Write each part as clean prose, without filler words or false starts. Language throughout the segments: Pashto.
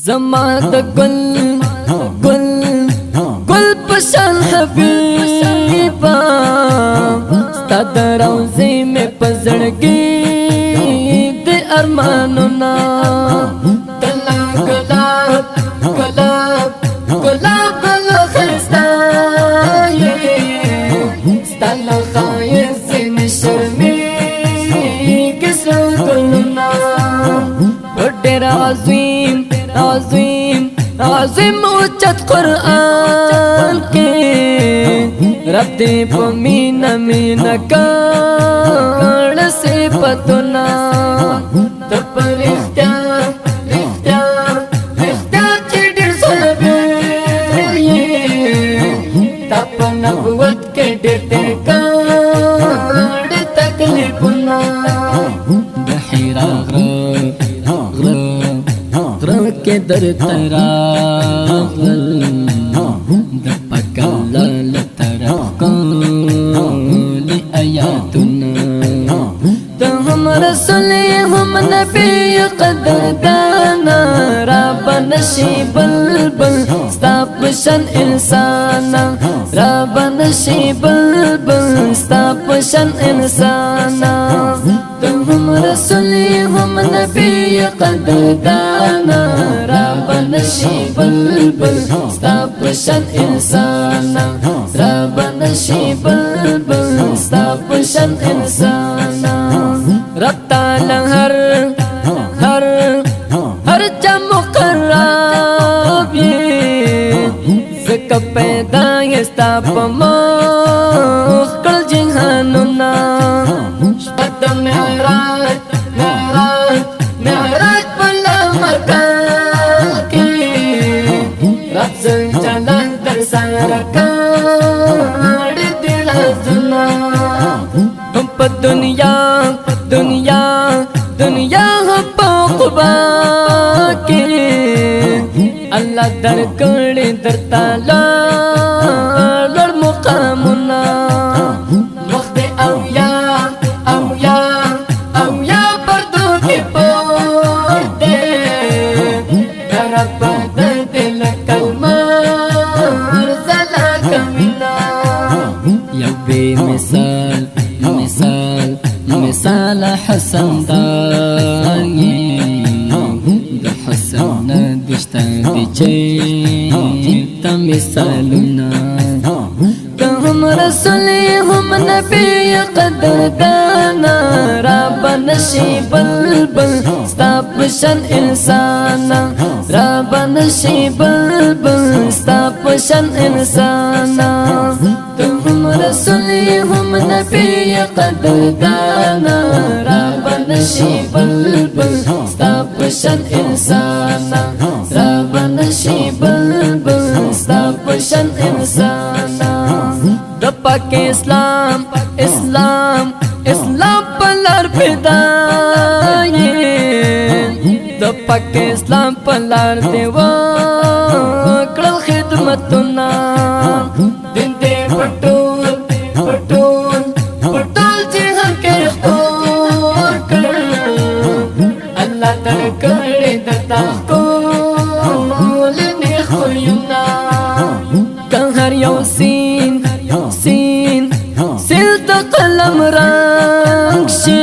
زما د گل گل گل پشان حبیبا ستا د روضې مې په زړګي د ارمانونه تلا ګلاب ګلاب ګلاب ګلاب ښایسته یې ستا له ښایست مې شرمېږي زړه ګلونه په ډېر عظیم عظیم عظیم اوچت قرآن کے رب دے پا مینا مینا کار صفتنا تب رختیار رختیار رختیار چی ڈر سلبیلی تب نبوت کے ڈر تیر کار تکلیفنا بحیرہ غرق کے در تراغل دپکل لطرف کلی آیاتنا تو ہم رسول ہم نبی قدر دانا رب نشی بلبل ستاپشن انسانا رب نشی بلبل ستاپشن انسانا تو ہم رسول ہم نبی قدر دانا رب نشی بلبل ستاپشن انسانا رب نشی بلبل ستاپشن انسانا رب تعالی ہر چا مقرب یہ زکا پیدا یستا پا مخ کل جہانونا شپت معراج معراج معراج پلا مکان کی رب زل جلال در سارکار دل حضنا ہم پا دنیا دنیا دنیا ہم پا قبا کی اللہ در کڑی در تالا لڑ مقامنا وقت اویا اویا اویا پردوں کی پوتے درب در دل کلمار زلا کمینا یا بے مثال مثال مثال حسن دائی دا حسن دشتا دی چیتا مثالنا دا ہم رسول ہم نبی قدر دانا رب نشی بلبل ستاپشن انسانا رب نشی بلبل ستاپشن انسانا تو ہم رسول ہم نبی قدر دانا رب نشی بلبل ستاپشن انسانا رب نشی بلبل ستاپشن انسانا دپاک اسلام اسلام اسلام پلار پیدائے دپاک اسلام پلار دیوا کرل خدمتنا دن دے پٹول پٹول پٹول جہاں کے خور کر اللہ در کرے دتا کول نے خوینا کہر یو سین سین سل تا قلم رنگ شی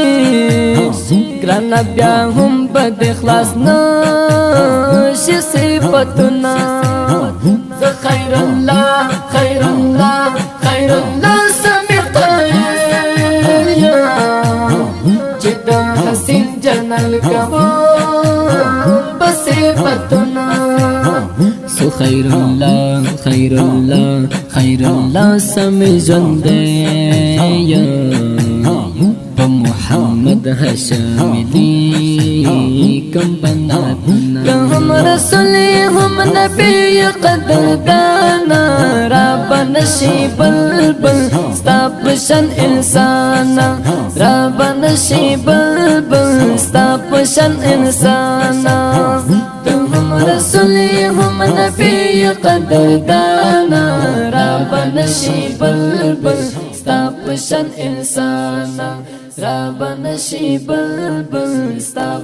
گرانا بیا ہم بد اخلاص ناش صفتنا خیر اللہ خیر اللہ خیر اللہ سمیت یا جدا حسین جنل کبو بصفتنا سو خیر اللہ سمی جندے یا محمد حشاملی کم بناتنا ہم رسول ہم نبی قدر دانا رب نشی بلبل ستاپشن انسانا رب نشی بلبل ستاپشن انسانا تو ہم رسول ہم نبی قدر دانا رب نشی بلبل ستاپشن انسانا رب نشی بلبل ستاپشن